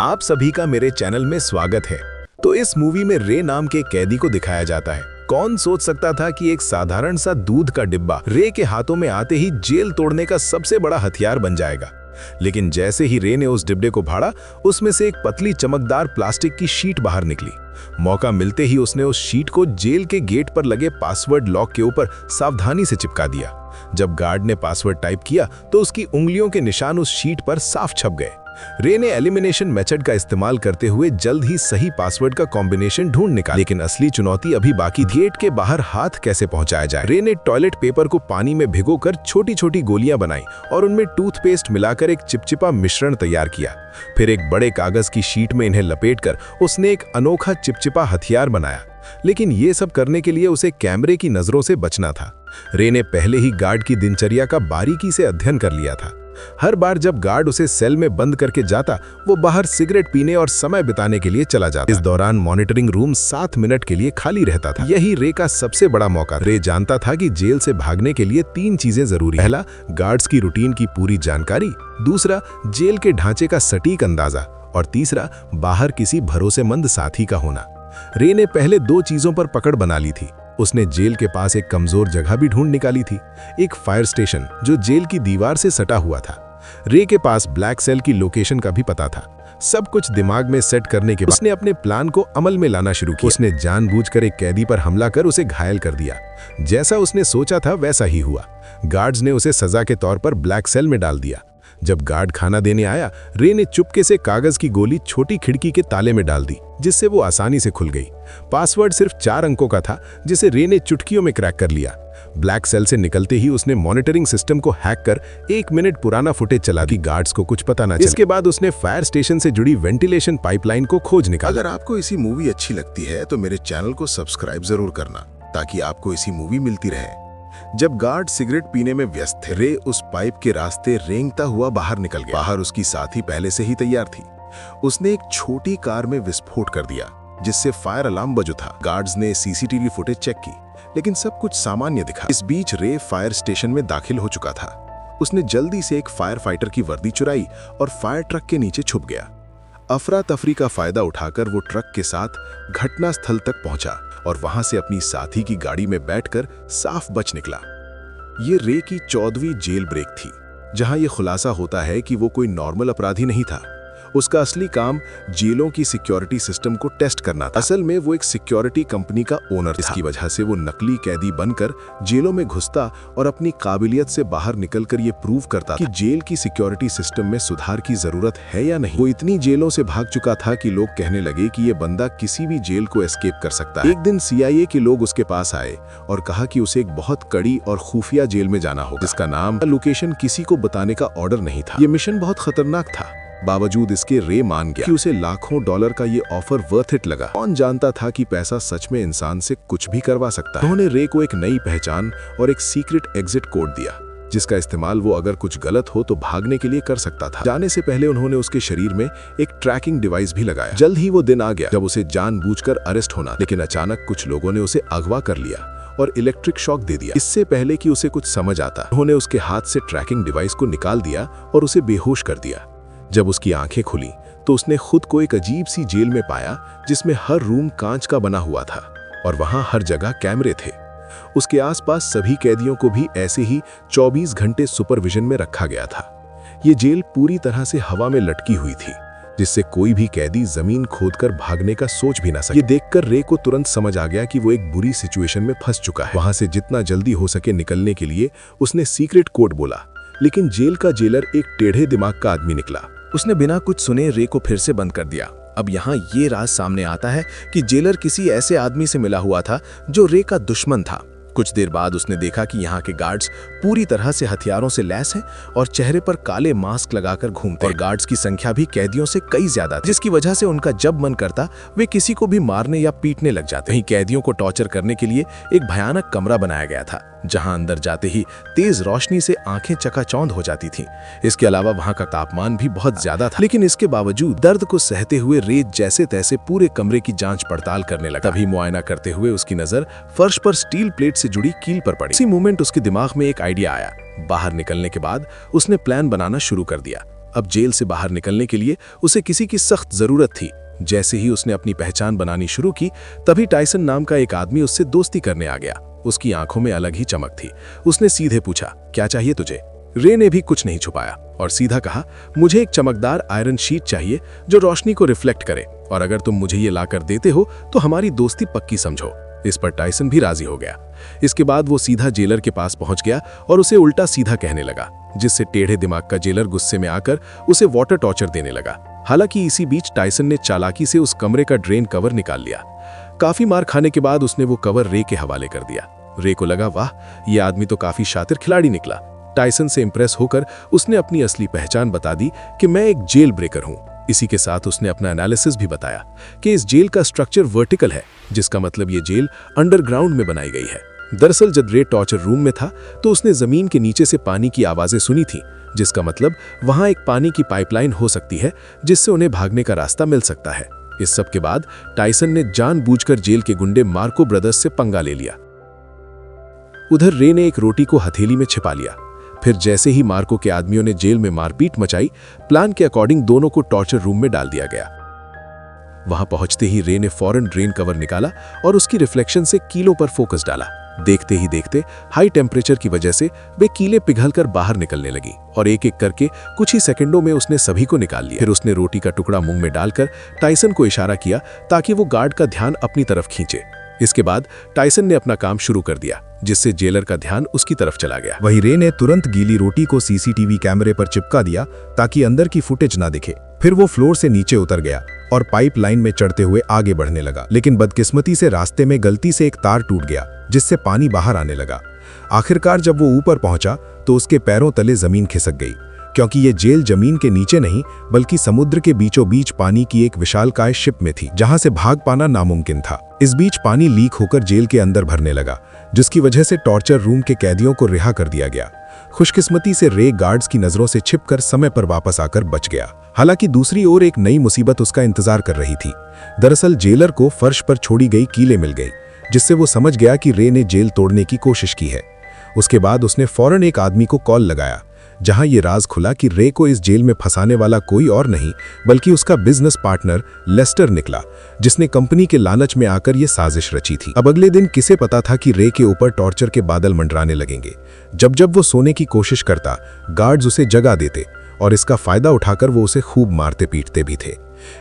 आप सभी का मेरे चैनल में स्वागत है। तो इस मूवी में रे नाम के कैदी को दिखाया जाता है। कौन सोच सकता था कि एक साधारण सा दूध का डिब्बा रे के हाथों में आते ही जेल तोड़ने का सबसे बड़ा हथियार बन जाएगा। लेकिन जैसे ही रे ने उस डिब्बे को फाड़ा, उसमें से एक पतली चमकदार प्लास्टिक की शीट बाहर निकली। मौका मिलते ही उसने उस शीट को जेल के गेट पर लगे पासवर्ड लॉक के ऊपर सावधानी से चिपका दिया। जब गार्ड ने पासवर्ड टाइप किया तो उसकी उंगलियों के निशान उस शीट पर साफ छप गए। रे ने एलिमिनेशन मेथड का इस्तेमाल करते हुए जल्द ही सही पासवर्ड का कॉम्बिनेशन ढूंढ निकाला। लेकिन असली चुनौती अभी बाकी थी। गेट के बाहर हाथ कैसे पहुंचाया जाए। रे ने टॉयलेट पेपर को पानी में भिगोकर छोटी छोटी गोलियां बनाई और उनमें टूथपेस्ट मिलाकर एक चिपचिपा मिश्रण तैयार किया। फिर एक बड़े कागज की शीट में इन्हें लपेटकर उसने एक अनोखा चिपचिपा हथियार बनाया। लेकिन ये सब करने के लिए उसे कैमरे की नजरों से बचना था। रे ने पहले ही गार्ड की दिनचर्या का बारीकी से अध्ययन कर लिया था। हर बार जब गार्ड उसे सेल में बंद करके जाता, वो बाहर सिगरेट पीने और समय बिताने के लिए चला जाता। इस दौरान मॉनिटरिंग रूम 7 मिनट के लिए खाली रहता था। यही रे का सबसे बड़ा मौका। रे जानता था कि जेल से भागने के लिए 3 चीजें जरूरी। पहला, गार्ड्स की रूटीन की पूरी जानकारी। दूसरा, जेल के ढांचे का सटीक अंदाजा। और तीसरा, बाहर किसी भरोसेमंद साथी का होना। रे ने पहले 2 चीजों पर पकड़ बना ली थी। उसने जेल के पास एक कमजोर जगह भी ढूंढ निकाली थी, एक फायर स्टेशन जो जेल की दीवार से सटा हुआ था। रे के पास ब्लैक सेल की लोकेशन का भी पता था। सब कुछ दिमाग में सेट करने के बाद उसने अपने प्लान को अमल में लाना शुरू किया। उसने जानबूझकर एक कैदी पर हमला कर उसे घायल कर दिया। जैसा उसने सोचा था वैसा ही हुआ। गार्ड्स ने उसे सजा के तौर पर ब्लैक सेल में डाल दिया। जब गार्ड खाना देने आया, रे ने चुपके से कागज की गोली छोटी खिड़की के ताले में डाल दी, जिससे वो आसानी से खुल गई। पासवर्ड सिर्फ 4 अंकों का था, जिसे रे ने चुटकियों में क्रैक कर लिया। ब्लैक सेल से निकलते ही उसने मॉनिटरिंग सिस्टम को हैक कर 1 मिनट पुराना फुटेज चला दी। गार्ड्स को कुछ पता न चला। इसके बाद उसने फायर स्टेशन से जुड़ी वेंटिलेशन पाइपलाइन को खोज निकाला। अगर आपको ऐसी मूवी अच्छी लगती है तो मेरे चैनल को सब्सक्राइब जरूर करना, ताकि आपको ऐसी मूवी मिलती रहे। जब गार्ड सिगरेट पीने में व्यस्त थे, रे उस पाइप के रास्ते रेंगता हुआ बाहर निकल गया। बाहर उसकी साथी पहले से ही तैयार थी। उसने एक छोटी कार में विस्फोट कर दिया, जिससे फायर अलार्म बज उठा। गार्ड्स ने सीसीटीवी फुटेज चेक की, लेकिन सब कुछ सामान्य दिखा। इस बीच रे फायर स्टेशन में दाखिल हो चुका था। उसने जल्दी से एक फायर फाइटर की वर्दी चुराई और फायर ट्रक के नीचे छुप गया। अफरा तफरी का फायदा उठाकर वो ट्रक के साथ घटनास्थल तक पहुंचा और वहां से अपनी साथी की गाड़ी में बैठकर साफ बच निकला। ये रे की 14वीं जेल ब्रेक थी, जहां ये खुलासा होता है कि वो कोई नॉर्मल अपराधी नहीं था। उसका असली काम जेलों की सिक्योरिटी सिस्टम को टेस्ट करना था। असल में वो एक सिक्योरिटी कंपनी का ओनर था। इसकी वजह से वो नकली कैदी बनकर जेलों में घुसता और अपनी काबिलियत से बाहर निकलकर ये प्रूव करता कि जेल की सिक्योरिटी सिस्टम में सुधार की जरूरत है या नहीं। वो इतनी जेलों से भाग चुका था कि लोग कहने लगे कि ये बंदा किसी भी जेल को एस्केप कर सकता है। एक दिन CIA के लोग उसके पास आए और कहा कि उसे एक बहुत कड़ी और खुफिया जेल में जाना होगा, जिसका नाम लोकेशन किसी को बताने का ऑर्डर नहीं था। ये मिशन बहुत खतरनाक था। बावजूद इसके रे मान गया कि उसे लाखों डॉलर का ये ऑफर वर्थ इट लगा। कौन जानता था कि पैसा सच में इंसान से कुछ भी करवा सकता है। उन्होंने रे को एक नई पहचान और एक सीक्रेट एग्जिट कोड दिया, जिसका इस्तेमाल वो अगर कुछ गलत हो तो भागने के लिए कर सकता था। जाने से पहले उन्होंने उसके शरीर में एक ट्रैकिंग डिवाइस भी लगाया। जल्द ही वो दिन आ गया जब उसे जानबूझकर अरेस्ट होना, लेकिन अचानक कुछ लोगों ने उसे अगवा कर लिया और इलेक्ट्रिक शॉक दे दिया। इससे पहले कि उसे कुछ समझ आता, उन्होंने उसके हाथ से ट्रैकिंग डिवाइस को निकाल दिया और उसे बेहोश कर दिया। जब उसकी आंखें खुली तो उसने खुद को एक अजीब सी जेल में पाया, जिसमें हर रूम कांच का बना हुआ था और वहां हर जगह कैमरे थे। उसके आसपास सभी कैदियों को भी ऐसे ही 24 घंटे सुपरविजन में रखा गया था। ये जेल पूरी तरह से हवा में लटकी हुई थी, जिससे कोई भी कैदी जमीन खोदकर भागने का सोच भी ना सके। ये देखकर रे को तुरंत समझ आ गया कि वो एक बुरी सिचुएशन में फंस चुका है। वहां से जितना जल्दी हो सके निकलने के लिए उसने सीक्रेट कोड बोला, लेकिन जेल का जेलर एक टेढ़े दिमाग का आदमी निकला। उसने बिना कुछ सुने रे को फिर से बंद कर दिया। अब यहाँ ये राज सामने आता है कि जेलर किसी ऐसे आदमी से मिला हुआ था जो रे का दुश्मन था। कुछ देर बाद उसने देखा कि यहाँ के गार्ड्स पूरी तरह से हथियारों से लैस हैं और चेहरे पर काले मास्क लगाकर घूमते हैं। और गार्ड्स की संख्या भी कैदियों से कई ज्यादा थी, जिसकी वजह से उनका जब मन करता वे किसी को भी मारने या पीटने लग जाते। वहीं कैदियों को टॉर्चर करने के लिए एक भयानक कमरा बनाया गया था, जहां अंदर जाते ही तेज रोशनी से आंखें चकाचौंध हो जाती थीं। इसके अलावा वहां का तापमान भी बहुत ज्यादा था, लेकिन इसके बावजूद दर्द को सहते हुए रे जैसे तैसे पूरे कमरे की जांच पड़ताल करने लगा। तभी मुआयना करते हुए उसकी नजर फर्श पर स्टील प्लेट से जुड़ी कील पर पड़ी। इसी मोमेंट उसके दिमाग में एक आइडिया आया। बाहर निकलने के बाद उसने प्लान बनाना शुरू कर दिया। अब जेल से बाहर निकलने के लिए उसे किसी की सख्त जरूरत थी। जैसे ही उसने अपनी पहचान बनानी शुरू की, तभी टाइसन नाम का एक आदमी उससे दोस्ती करने आ गया। उसकी आंखों में अलग ही चमक थी। उसने सीधे पूछा, क्या चाहिए तुझे? रे ने भी कुछ नहीं छुपाया और सीधा कहा, मुझे एक चमकदार आयरन शीट चाहिए जो रोशनी को रिफ्लेक्ट करे, और अगर तुम मुझे ये लाकर देते हो तो हमारी दोस्ती पक्की समझो। इस पर टाइसन भी राजी हो गया। इसके बाद वो सीधा जेलर के पास पहुंच गया और उसे उल्टा सीधा कहने लगा, जिससे टेढ़े दिमाग का जेलर गुस्से में आकर उसे वाटर टॉर्चर देने लगा। हालांकि इसी बीच टाइसन ने चालाकी से उस कमरे का ड्रेन कवर निकाल लिया। काफी मार खाने के बाद उसने वो कवर रे के हवाले कर दिया। रे को लगा, वाह, ये आदमी तो काफी शातिर खिलाड़ी निकला। टाइसन से इंप्रेस होकर उसने अपनी असली पहचान बता दी कि मैं एक जेल ब्रेकर हूं। इसी के साथ उसने अपना एनालिसिस भी बताया कि इस जेल का स्ट्रक्चर वर्टिकल है, जिसका मतलब ये जेल अंडरग्राउंड में बनाई गई है। दरअसल जब रे टॉर्चर रूम में था तो उसने जमीन के नीचे से पानी की आवाजें सुनी थी, जिसका मतलब वहां एक पानी की पाइपलाइन हो सकती है जिससे उन्हें भागने का रास्ता मिल सकता है। इस सब के बाद टाइसन ने जानबूझकर जेल के गुंडे मार्को ब्रदर्स से पंगा ले लिया। उधर रे ने एक रोटी को हथेली में छिपा लिया। फिर जैसे ही मार्को के आदमियों ने जेल में मारपीट मचाई, प्लान के अकॉर्डिंग दोनों को टॉर्चर रूम में डाल दिया गया। वहां पहुंचते ही रे ने फौरन ड्रेन कवर निकाला और उसकी रिफ्लेक्शन से कीलों पर फोकस डाला। देखते ही देखते हाई टेम्परेचर की वजह से वे कीले पिघलकर बाहर निकलने लगी और एक एक करके कुछ ही सेकंडों में उसने सभी को निकाल लिया। फिर उसने रोटी का टुकड़ा मुंह में डालकर टाइसन को इशारा किया ताकि वो गार्ड का ध्यान अपनी तरफ खींचे। इसके बाद टाइसन ने अपना काम शुरू कर दिया, जिससे जेलर का ध्यान उसकी तरफ चला गया। वहीं रे ने तुरंत गीली रोटी को सीसीटीवी कैमरे पर चिपका दिया ताकि अंदर की फुटेज ना दिखे। फिर वो फ्लोर से नीचे उतर गया और पाइपलाइन में चढ़ते हुए आगे बढ़ने लगा, लेकिन बदकिस्मती से रास्ते में गलती से एक तार टूट गया, जिससे पानी बाहर आने लगा। आखिरकार जब वो ऊपर पहुंचा तो उसके पैरों तले जमीन खिसक गई, क्योंकि ये जेल जमीन के नीचे नहीं बल्कि समुद्र के बीचों बीच पानी की एक विशालकाय शिप में थी, जहां से भाग पाना नामुमकिन था। इस बीच पानी लीक होकर जेल के अंदर भरने लगा, जिसकी वजह से टॉर्चर रूम के कैदियों को रिहा कर दिया गया। खुशकिस्मती से रे गार्ड्स की नजरों से छिपकर समय पर वापस आकर बच गया। हालांकि दूसरी ओर एक नई मुसीबत उसका इंतजार कर रही थी। दरअसल जेलर को फर्श पर छोड़ी गई कीलें मिल गई, जिससे वो समझ गया कि रे ने जेल तोड़ने की कोशिश की है। उसके बाद उसने फौरन एक आदमी को कॉल लगाया, जहां ये राज खुला कि रे को इस जेल में फंसाने वाला कोई और नहीं बल्कि उसका बिजनेस पार्टनर लेस्टर निकला, जिसने कंपनी के लालच में आकर ये साजिश रची थी। अब अगले दिन किसे पता था कि रे के ऊपर टॉर्चर के बादल मंडराने लगेंगे। जब जब वो सोने की कोशिश करता, गार्ड्स उसे जगा देते और इसका फायदा उठाकर वो उसे खूब मारते पीटते भी थे।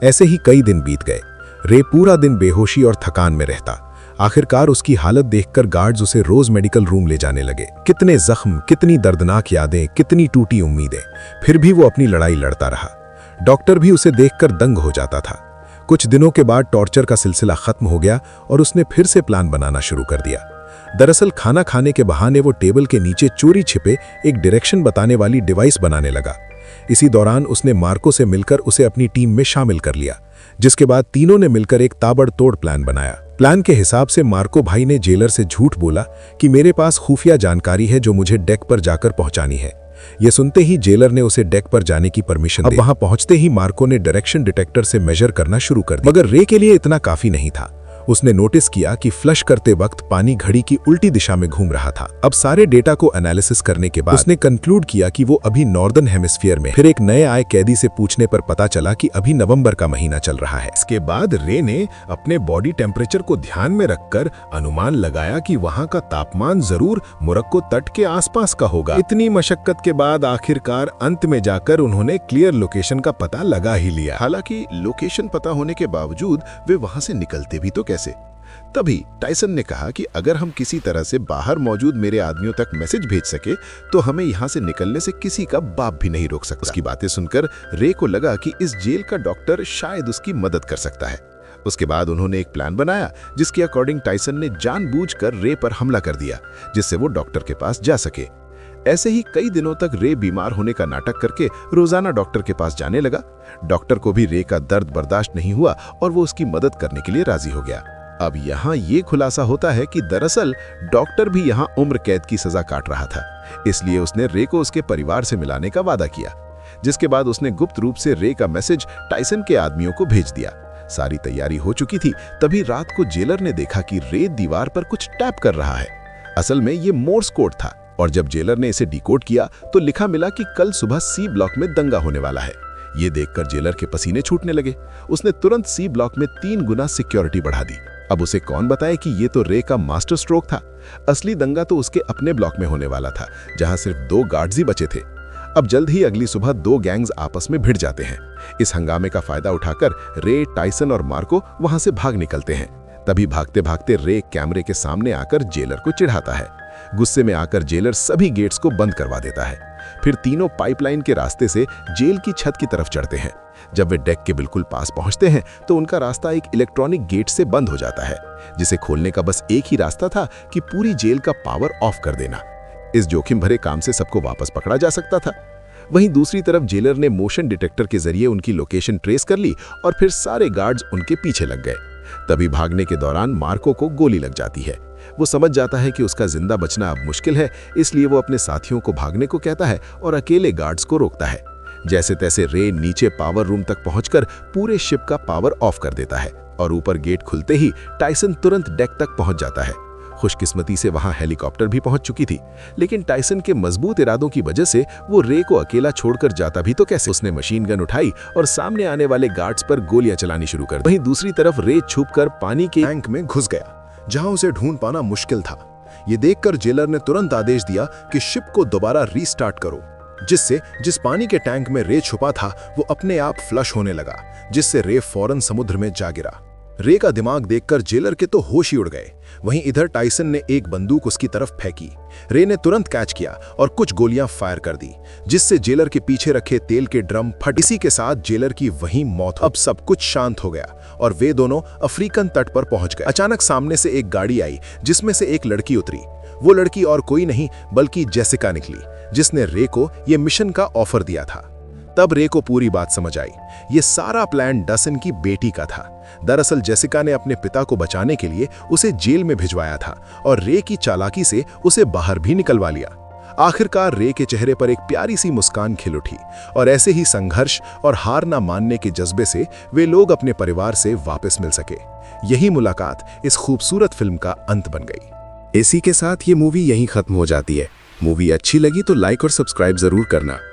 ऐसे ही कई दिन बीत गए। रे पूरा दिन बेहोशी और थकान में रहता। आखिरकार उसकी हालत देखकर गार्ड्स उसे रोज मेडिकल रूम ले जाने लगे। कितने जख्म, कितनी दर्दनाक यादें, कितनी टूटी उम्मीदें, फिर भी वो अपनी लड़ाई लड़ता रहा। डॉक्टर भी उसे देखकर दंग हो जाता था। कुछ दिनों के बाद टॉर्चर का सिलसिला खत्म हो गया और उसने फिर से प्लान बनाना शुरू कर दिया। दरअसल खाना खाने के बहाने वो टेबल के नीचे चोरी छिपे एक डायरेक्शन बताने वाली डिवाइस बनाने लगा। इसी दौरान उसने मार्को से मिलकर उसे अपनी टीम में शामिल कर लिया, जिसके बाद तीनों ने मिलकर एक ताबड़तोड़ प्लान बनाया। प्लान के हिसाब से मार्को भाई ने जेलर से झूठ बोला कि मेरे पास खुफिया जानकारी है जो मुझे डेक पर जाकर पहुंचानी है। यह सुनते ही जेलर ने उसे डेक पर जाने की परमिशन दी। अब वहां पहुंचते ही मार्को ने डायरेक्शन डिटेक्टर से मेजर करना शुरू कर दिया, मगर रे के लिए इतना काफी नहीं था। उसने नोटिस किया कि फ्लश करते वक्त पानी घड़ी की उल्टी दिशा में घूम रहा था। अब सारे डेटा को एनालिसिस करने के बाद उसने कंक्लूड किया कि वो अभी नॉर्दर्न हेमिस्फीयर में। फिर एक नए आए कैदी से पूछने पर पता चला कि अभी नवंबर का महीना चल रहा है। इसके बाद रे ने अपने बॉडी टेम्परेचर को ध्यान में रखकर अनुमान लगाया कि वहां का तापमान जरूर मोरक्को तट के आसपास का होगा। इतनी मशक्कत के बाद आखिरकार अंत में जाकर उन्होंने क्लियर लोकेशन का पता लगा ही लिया। हालांकि लोकेशन पता होने के बावजूद वे वहां से निकलते भी तो कैसे? तभी टाइसन ने कहा कि अगर हम किसी तरह से बाहर मौजूद मेरे आदमियों तक मैसेज भेज सके तो हमें यहां से निकलने से किसी का बाप भी नहीं रोक सकता। उसकी बातें सुनकर रे को लगा कि इस जेल का डॉक्टर शायद उसकी मदद कर सकता है। उसके बाद उन्होंने एक प्लान बनाया जिसके अकॉर्डिंग टाइसन ने जानबूझकर रे पर हमला कर दिया, जिससे वो डॉक्टर के पास जा सके। ऐसे ही कई दिनों तक रे बीमार होने का नाटक करके रोजाना डॉक्टर के पास जाने लगा। डॉक्टर को भी रे का दर्द बर्दाश्त नहीं हुआ और वो उसकी मदद करने के लिए राजी हो गया। अब यहाँ ये खुलासा होता है कि दरअसल डॉक्टर भी यहाँ उम्र कैद की सजा काट रहा था, इसलिए उसने रे को उसके परिवार से मिलाने का वादा किया, जिसके बाद उसने गुप्त रूप से रे का मैसेज टाइसन के आदमियों को भेज दिया। सारी तैयारी हो चुकी थी, तभी रात को जेलर ने देखा कि रे दीवार पर कुछ टैप कर रहा है। असल में ये मोर्स कोड था, और जब जेलर ने इसे डिकोड किया तो लिखा मिला कि कल सुबह सी ब्लॉक में दंगा होने वाला है। ये देखकर जेलर के पसीने छूटने लगे। उसने तुरंत सी ब्लॉक में 3 गुना सिक्योरिटी बढ़ा दी। अब उसे कौन बताए कि ये तो रे का मास्टर स्ट्रोक था। असली दंगा तो उसके अपने ब्लॉक में होने वाला था, जहां सिर्फ 2 गार्ड्स ही बचे थे। अब जल्द ही अगली सुबह 2 गैंग्स आपस में भिड़ जाते हैं। इस हंगामे का फायदा उठाकर रे, टाइसन और मार्को वहां से भाग निकलते हैं। तभी भागते भागते रे कैमरे के सामने आकर जेलर को चिढ़ाता है। गुस्से में आकर जेलर सभी गेट्स को बंद करवा देता है। फिर तीनों पाइपलाइन के रास्ते से जेल की छत की तरफ चढ़ते हैं। जब वे डेक के बिल्कुल पास पहुंचते हैं तो उनका रास्ता एक इलेक्ट्रॉनिक गेट से बंद हो जाता है, जिसे खोलने का बस एक ही रास्ता था कि पूरी जेल का पावर ऑफ कर देना। इस जोखिम भरे काम से सबको वापस पकड़ा जा सकता था। वहीं दूसरी तरफ जेलर ने मोशन डिटेक्टर के जरिए उनकी लोकेशन ट्रेस कर ली और फिर सारे गार्ड्स उनके पीछे लग गए। तभी भागने के दौरान मार्को को गोली लग जाती है। वो समझ जाता है कि उसका जिंदा बचना अब मुश्किल है, इसलिए वो अपने साथियों को भागने को कहता है और अकेले गार्ड्स को रोकता है। जैसे तैसे रे नीचे पावर रूम तक पहुंचकर पूरे शिप का पावर ऑफ कर देता है और ऊपर गेट खुलते ही टाइसन तुरंत डेक तक पहुंच जाता है। खुशकिस्मती से वहां हेलीकॉप्टर भी पहुंच चुकी थी, लेकिन टाइसन के मजबूत इरादों की वजह से वो रे को अकेला छोड़कर जाता भी तो कैसे। उसने मशीन गन उठाई और सामने आने वाले गार्ड्स पर गोलियां चलानी शुरू कर दी। वहीं दूसरी तरफ रे छुपकर पानी के टैंक में घुस गया, जहां उसे ढूंढ पाना मुश्किल था। ये देखकर जेलर ने तुरंत आदेश दिया कि शिप को दोबारा रीस्टार्ट करो, जिससे जिस पानी के टैंक में रे छुपा था वो अपने आप फ्लश होने लगा, जिससे रे फौरन समुद्र में जा गिरा। रे का दिमाग देखकर जेलर के तो होश ही उड़ गए। वहीं इधर टाइसन ने एक बंदूक उसकी तरफ फेंकी। रे ने तुरंत कैच किया और कुछ गोलियां फायर कर दी, जिससे जेलर के पीछे रखे तेल के ड्रम फट। इसी के साथ जेलर की वहीं मौत। अब सब कुछ शांत हो गया और वे दोनों अफ्रीकन तट पर पहुंच गए। अचानक सामने से एक गाड़ी आई, जिसमें से एक लड़की उतरी। वो लड़की और कोई नहीं बल्कि जेसिका निकली, जिसने रे को ये मिशन का ऑफर दिया था। तब रे को पूरी बात समझ आई। ये सारा प्लान डसन की बेटी का था। दरअसल जेसिका ने अपने पिता को बचाने के लिए उसे जेल में भिजवाया था और रे की चालाकी से उसे बाहर भी निकलवा लिया। आखिरकार रे के चेहरे पर एक प्यारी सी मुस्कान खिल उठी और ऐसे ही संघर्ष और हार ना मानने के जज्बे से वे लोग अपने परिवार से वापस मिल सके। यही मुलाकात इस खूबसूरत फिल्म का अंत बन गई। इसी के साथ ये मूवी यहीं खत्म हो जाती है। मूवी अच्छी लगी तो लाइक और सब्सक्राइब जरूर करना।